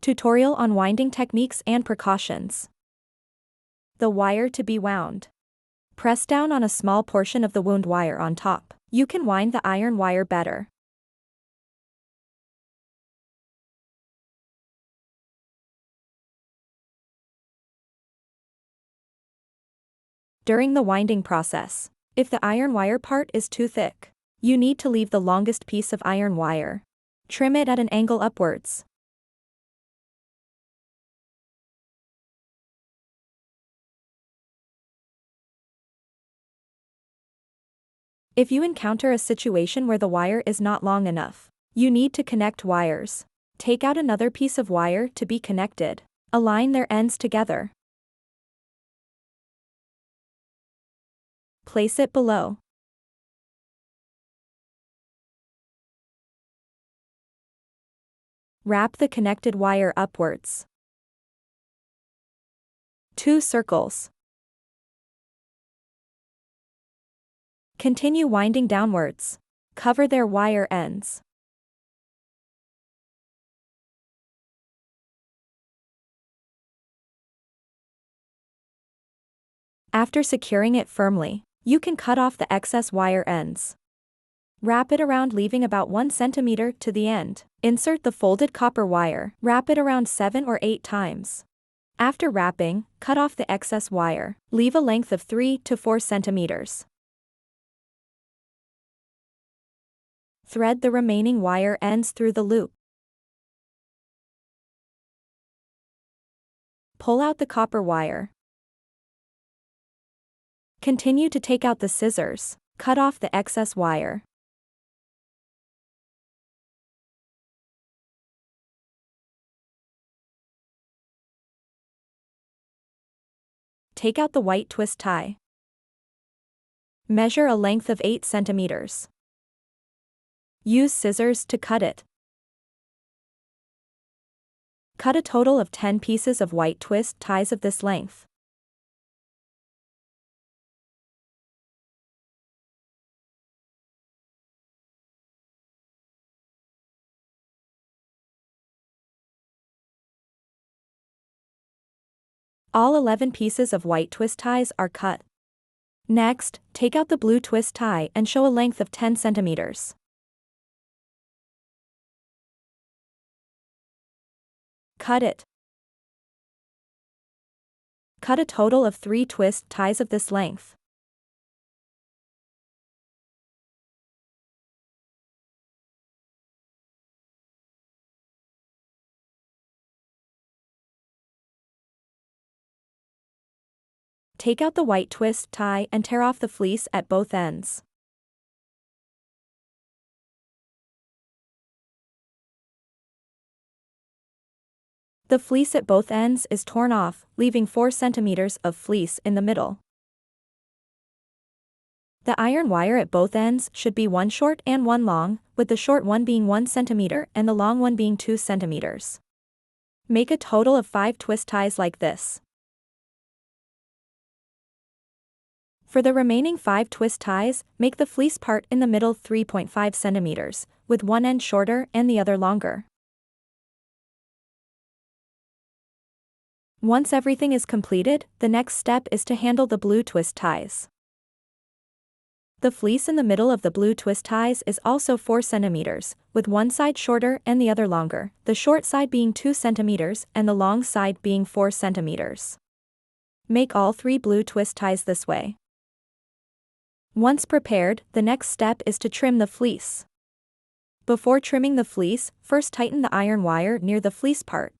Tutorial on winding techniques and precautions. The wire to be wound. Press down on a small portion of the wound wire on top. You can wind the iron wire better. During the winding process, if the iron wire part is too thick, you need to leave the longest piece of iron wire. Trim it at an angle upwards. If you encounter a situation where the wire is not long enough, you need to connect wires. Take out another piece of wire to be connected. Align their ends together. Place it below. Wrap the connected wire upwards. 2 circles. Continue winding downwards. Cover their wire ends. After securing it firmly, you can cut off the excess wire ends. Wrap it around, leaving about 1 centimeter to the end. Insert the folded copper wire. Wrap it around 7 or 8 times. After wrapping, cut off the excess wire. Leave a length of 3 to 4 centimeters. Thread the remaining wire ends through the loop. Pull out the copper wire. Continue to take out the scissors. Cut off the excess wire. Take out the white twist tie. Measure a length of 8 centimeters. Use scissors to cut it. Cut a total of 10 pieces of white twist ties of this length. All 11 pieces of white twist ties are cut. Next, take out the blue twist tie and show a length of 10 centimeters. Cut it. Cut a total of 3 twist ties of this length. Take out the white twist tie and tear off the fleece at both ends. The fleece at both ends is torn off, leaving 4 centimeters of fleece in the middle. The iron wire at both ends should be 1 short and 1 long, with the short one being 1 centimeter and the long one being 2 centimeters. Make a total of 5 twist ties like this. For the remaining 5 twist ties, make the fleece part in the middle 3.5 centimeters, with one end shorter and the other longer. Once everything is completed, the next step is to handle the blue twist ties. The fleece in the middle of the blue twist ties is also 4 centimeters, with one side shorter and the other longer, the short side being 2 centimeters and the long side being 4 centimeters. Make all 3 blue twist ties this way. Once prepared, the next step is to trim the fleece. Before trimming the fleece, first tighten the iron wire near the fleece part.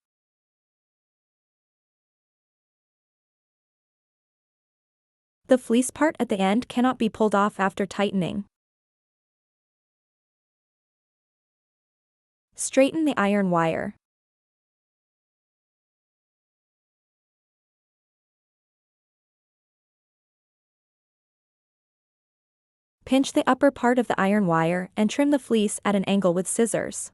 The fleece part at the end cannot be pulled off after tightening. Straighten the iron wire. Pinch the upper part of the iron wire and trim the fleece at an angle with scissors.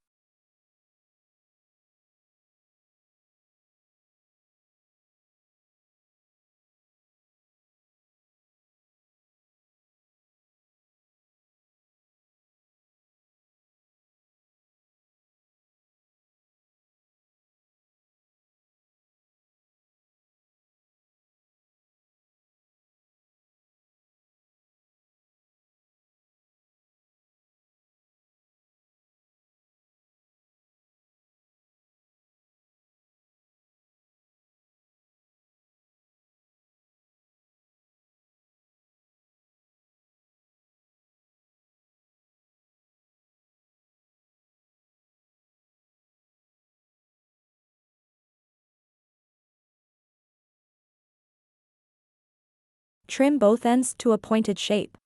Trim both ends to a pointed shape.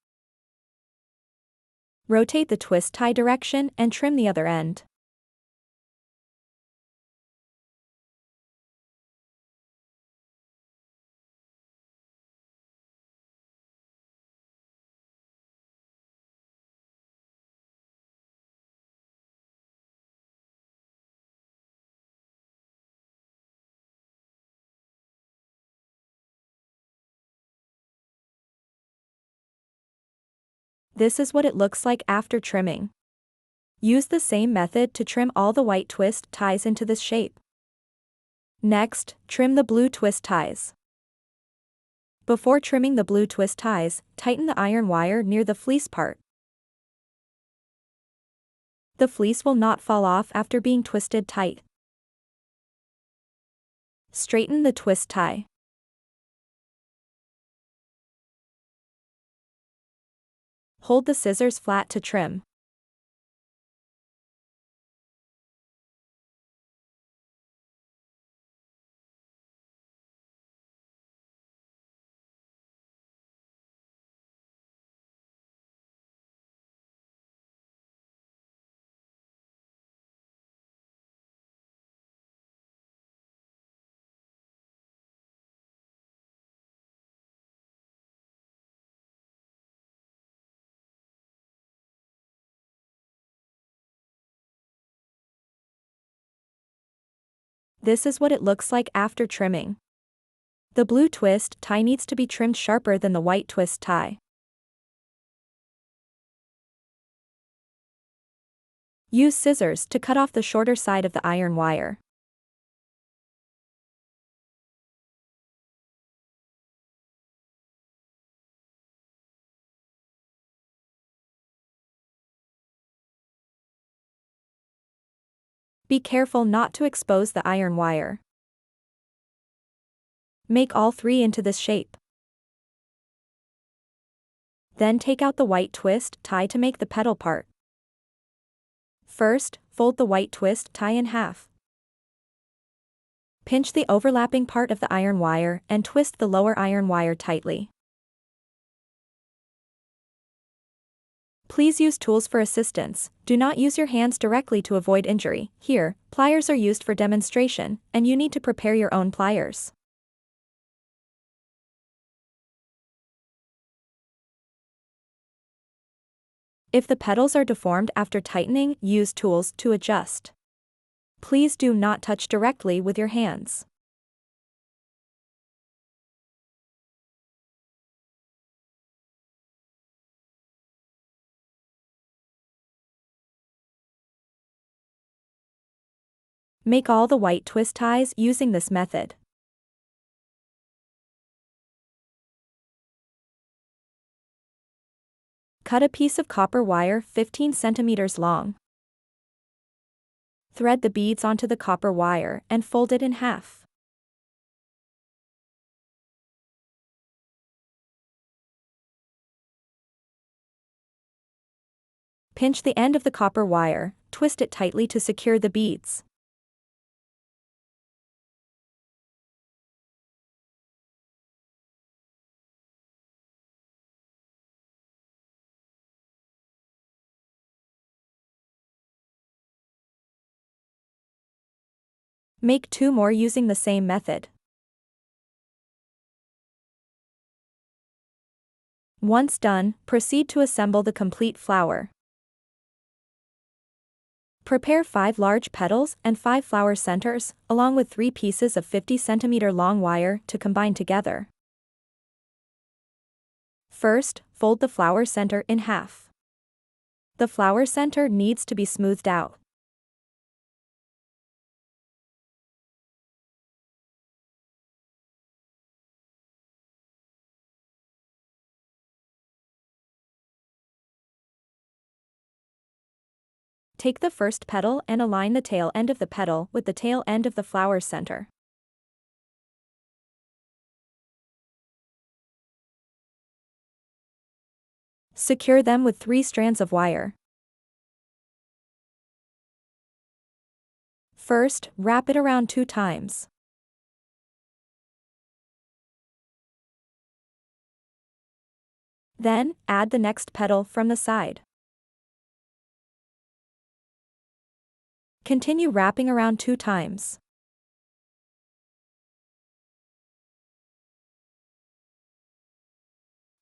Rotate the twist tie direction and trim the other end. This is what it looks like after trimming. Use the same method to trim all the white twist ties into this shape. Next, trim the blue twist ties. Before trimming the blue twist ties, tighten the iron wire near the fleece part. The fleece will not fall off after being twisted tight. Straighten the twist tie. Hold the scissors flat to trim. This is what it looks like after trimming. The blue twist tie needs to be trimmed sharper than the white twist tie. Use scissors to cut off the shorter side of the iron wire. Be careful not to expose the iron wire. Make all three into this shape. Then take out the white twist tie to make the petal part. First, fold the white twist tie in half. Pinch the overlapping part of the iron wire and twist the lower iron wire tightly. Please use tools for assistance. Do not use your hands directly to avoid injury. Here, pliers are used for demonstration, and you need to prepare your own pliers. If the petals are deformed after tightening, use tools to adjust. Please do not touch directly with your hands. Make all the white twist ties using this method. Cut a piece of copper wire 15 centimeters long. Thread the beads onto the copper wire and fold it in half. Pinch the end of the copper wire, twist it tightly to secure the beads. Make 2 more using the same method. Once done, proceed to assemble the complete flower. Prepare 5 large petals and 5 flower centers, along with 3 pieces of 50 cm long wire to combine together. First, fold the flower center in half. The flower center needs to be smoothed out. Take the first petal and align the tail end of the petal with the tail end of the flower center. Secure them with 3 strands of wire. First, wrap it around 2 times. Then, add the next petal from the side. Continue wrapping around 2 times.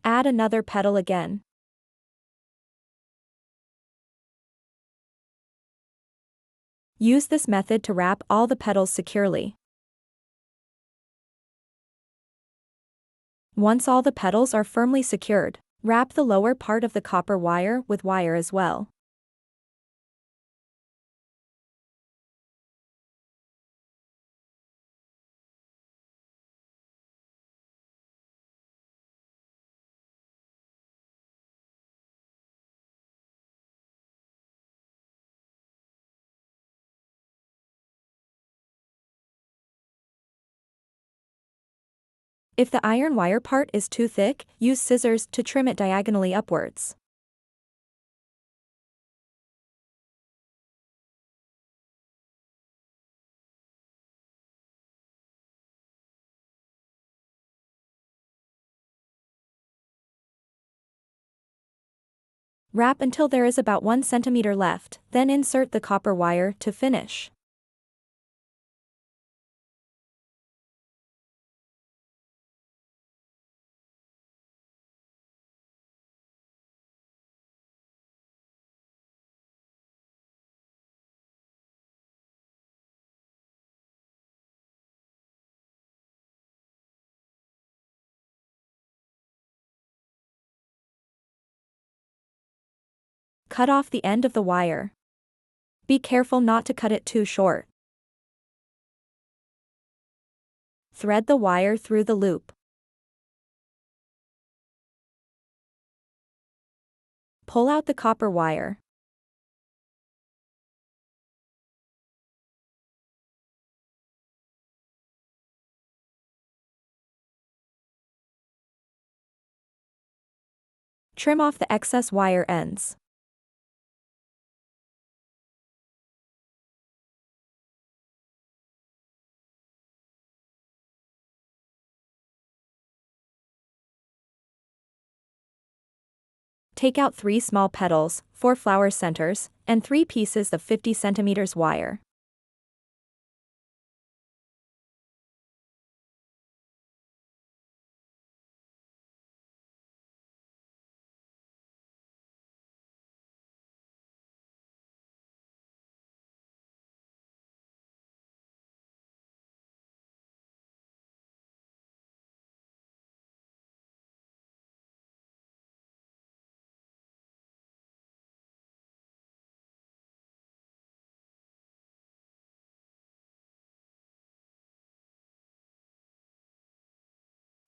Add another petal again. Use this method to wrap all the petals securely. Once all the petals are firmly secured, wrap the lower part of the copper wire with wire as well. If the iron wire part is too thick, use scissors to trim it diagonally upwards. Wrap until there is about 1 centimeter left, then insert the copper wire to finish. Cut off the end of the wire. Be careful not to cut it too short. Thread the wire through the loop. Pull out the copper wire. Trim off the excess wire ends. Take out 3 small petals, 4 flower centers, and 3 pieces of 50 centimeters wire.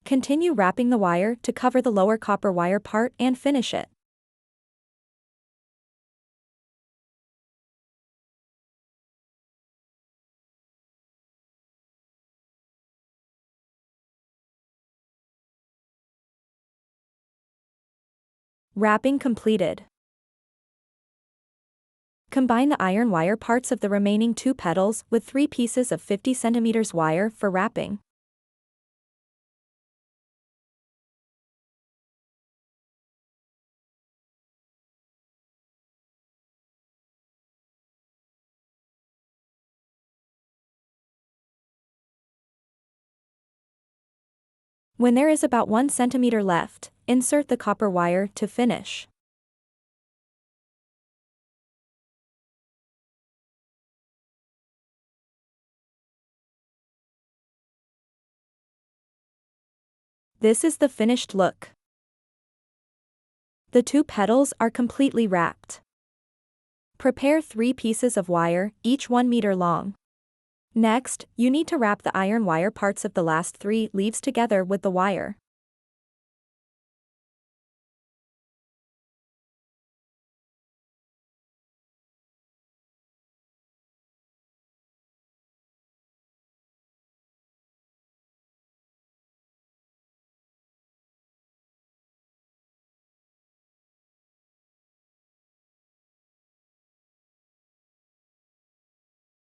Continue wrapping the wire to cover the lower copper wire part and finish it. Wrapping completed. Combine the iron wire parts of the remaining 2 petals with 3 pieces of 50 centimeters wire for wrapping. When there is about 1 centimeter left, insert the copper wire to finish. This is the finished look. The 2 petals are completely wrapped. Prepare 3 pieces of wire, each 1 meter long. Next, you need to wrap the iron wire parts of the last 3 leaves together with the wire.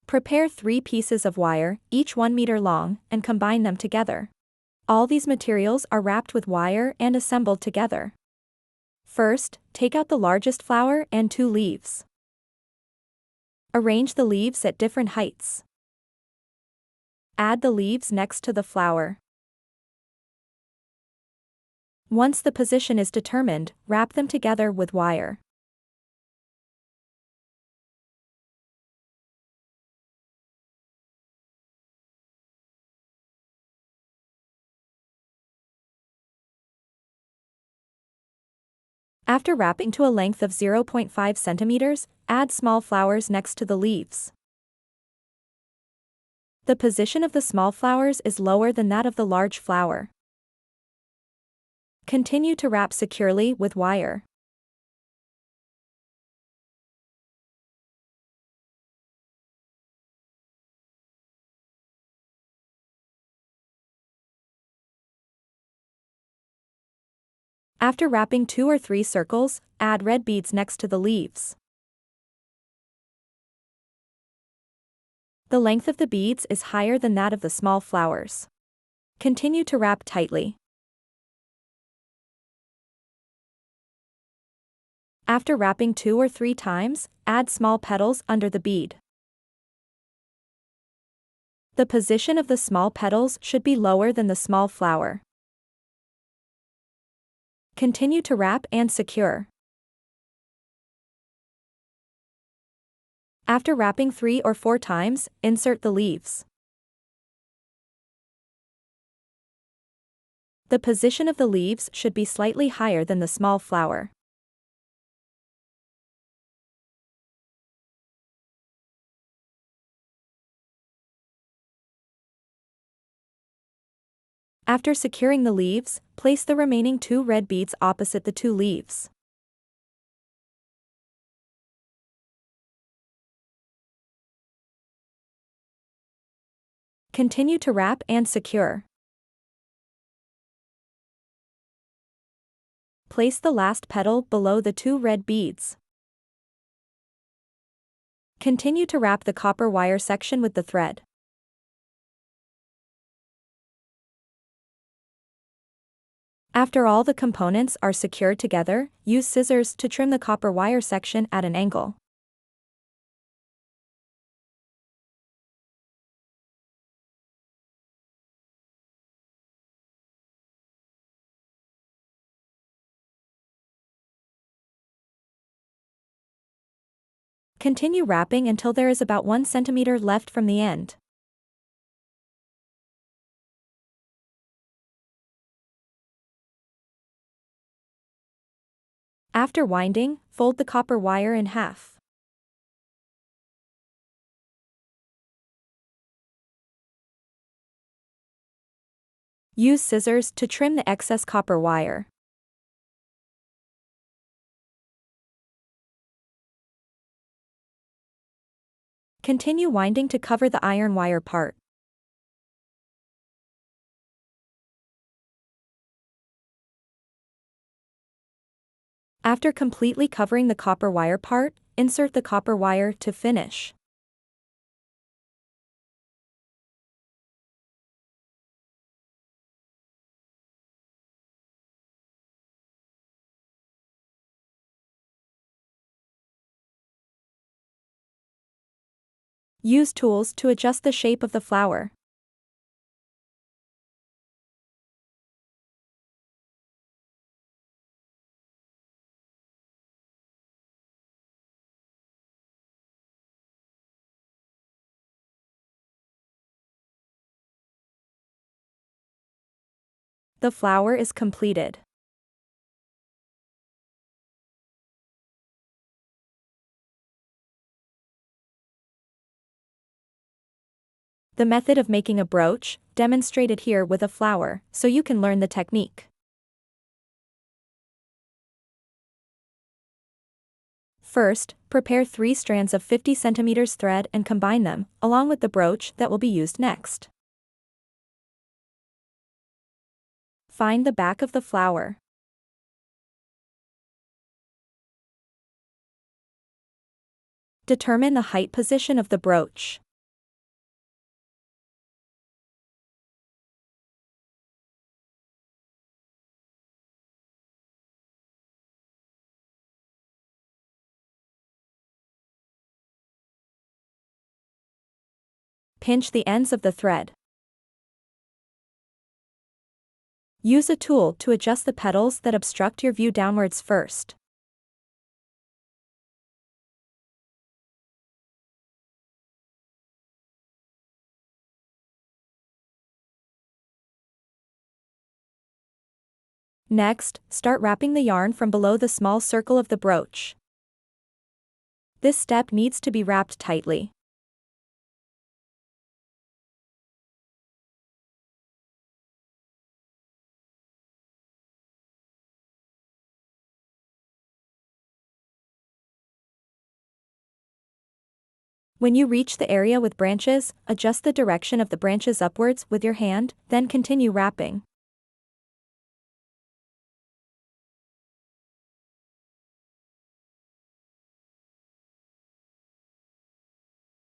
Prepare 3 pieces of wire, each 1 meter long, and combine them together. All these materials are wrapped with wire and assembled together. First, take out the largest flower and 2 leaves. Arrange the leaves at different heights. Add the leaves next to the flower. Once the position is determined, wrap them together with wire. After wrapping to a length of 0.5 centimeters, add small flowers next to the leaves. The position of the small flowers is lower than that of the large flower. Continue to wrap securely with wire. After wrapping 2 or 3 circles, add red beads next to the leaves. The length of the beads is higher than that of the small flowers. Continue to wrap tightly. After wrapping 2 or 3 times, add small petals under the bead. The position of the small petals should be lower than the small flower. Continue to wrap and secure. After wrapping 3 or 4 times, insert the leaves. The position of the leaves should be slightly higher than the small flower. After securing the leaves, place the remaining 2 red beads opposite the 2 leaves. Continue to wrap and secure. Place the last petal below the 2 red beads. Continue to wrap the copper wire section with the thread. After all the components are secured together, use scissors to trim the copper wire section at an angle. Continue wrapping until there is about 1 centimeter left from the end. After winding, fold the copper wire in half. Use scissors to trim the excess copper wire. Continue winding to cover the iron wire part. After completely covering the copper wire part, insert the copper wire to finish. Use tools to adjust the shape of the flower. The flower is completed. The method of making a brooch, demonstrated here with a flower, so you can learn the technique. First, prepare 3 strands of 50 centimeters thread and combine them, along with the brooch that will be used next. Find the back of the flower. Determine the height position of the brooch. Pinch the ends of the thread. Use a tool to adjust the petals that obstruct your view downwards first. Next, start wrapping the yarn from below the small circle of the brooch. This step needs to be wrapped tightly. When you reach the area with branches, adjust the direction of the branches upwards with your hand, then continue wrapping.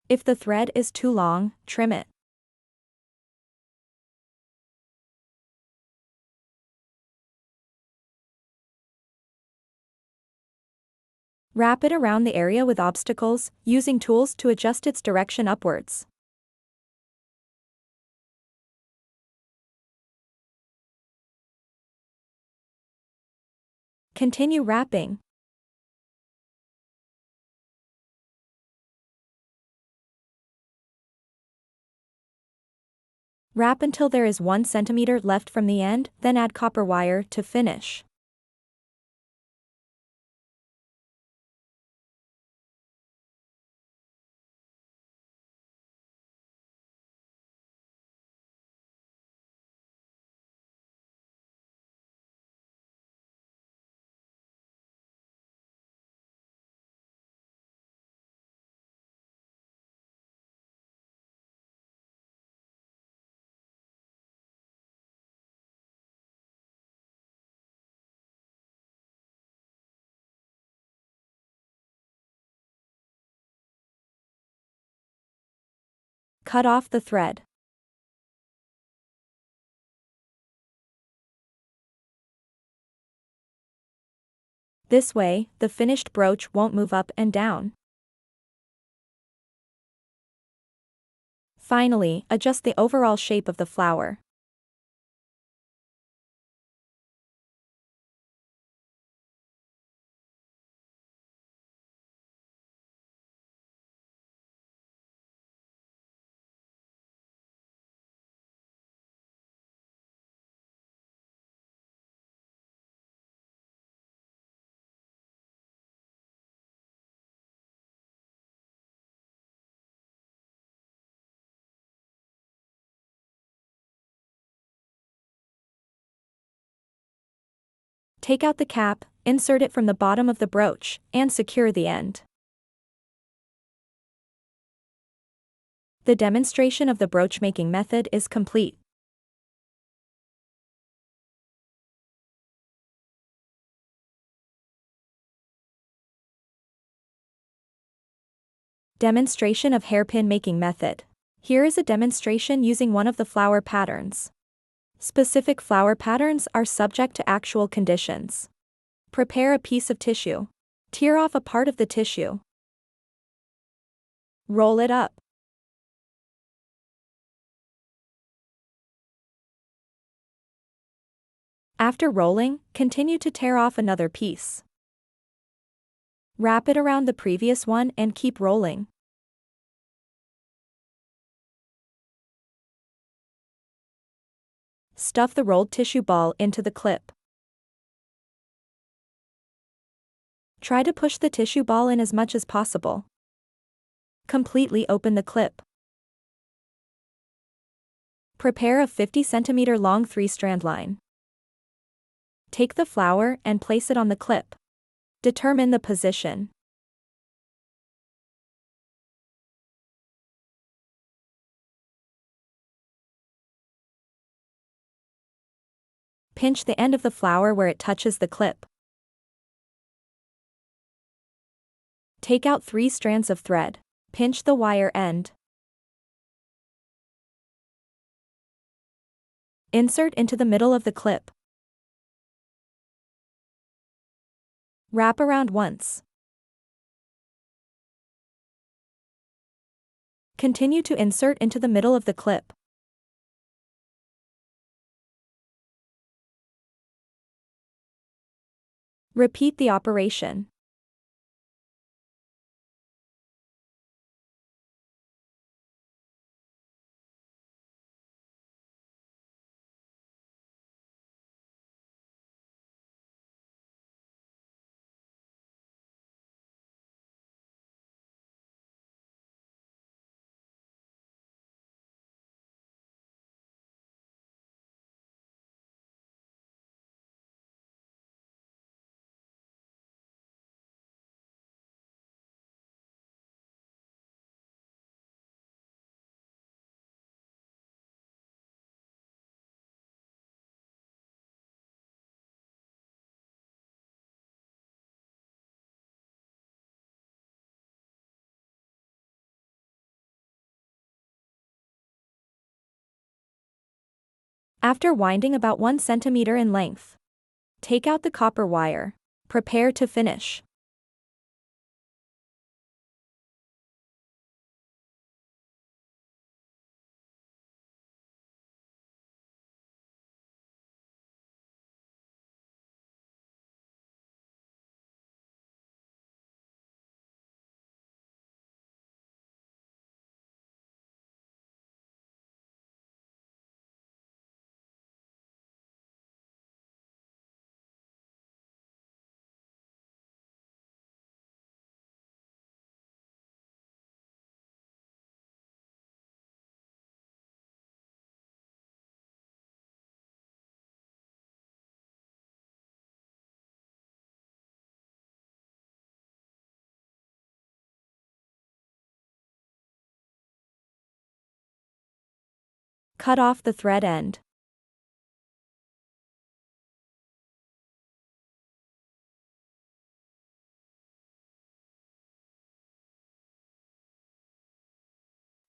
If the thread is too long, trim it. Wrap it around the area with obstacles, using tools to adjust its direction upwards. Continue wrapping. Wrap until there is 1 centimeter left from the end, then add copper wire to finish. Cut off the thread. This way, the finished brooch won't move up and down. Finally, adjust the overall shape of the flower. Take out the cap, insert it from the bottom of the brooch, and secure the end. The demonstration of the brooch making method is complete. Demonstration of hairpin making method. Here is a demonstration using one of the flower patterns. Specific flower patterns are subject to actual conditions. Prepare a piece of tissue. Tear off a part of the tissue. Roll it up. After rolling, continue to tear off another piece. Wrap it around the previous one and keep rolling. Stuff the rolled tissue ball into the clip. Try to push the tissue ball in as much as possible. Completely open the clip. Prepare a 50 cm long 3-strand line. Take the flower and place it on the clip. Determine the position. Pinch the end of the flower where it touches the clip. Take out 3 strands of thread. Pinch the wire end. Insert into the middle of the clip. Wrap around once. Continue to insert into the middle of the clip. Repeat the operation. After winding about 1 centimeter in length, take out the copper wire. Prepare to finish. Cut off the thread end.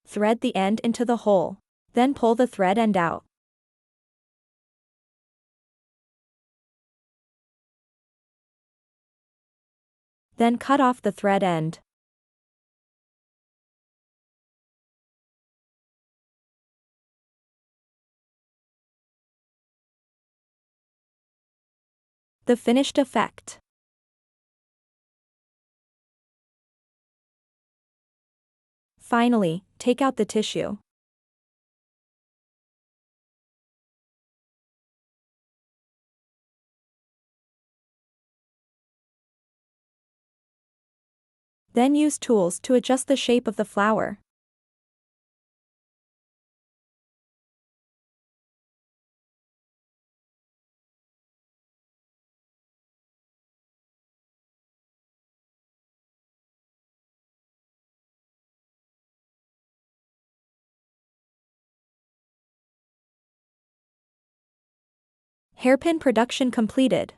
Thread the end into the hole. Then pull the thread end out. Then cut off the thread end. The finished effect. Finally, take out the tissue. Then use tools to adjust the shape of the flower. Hairpin production completed.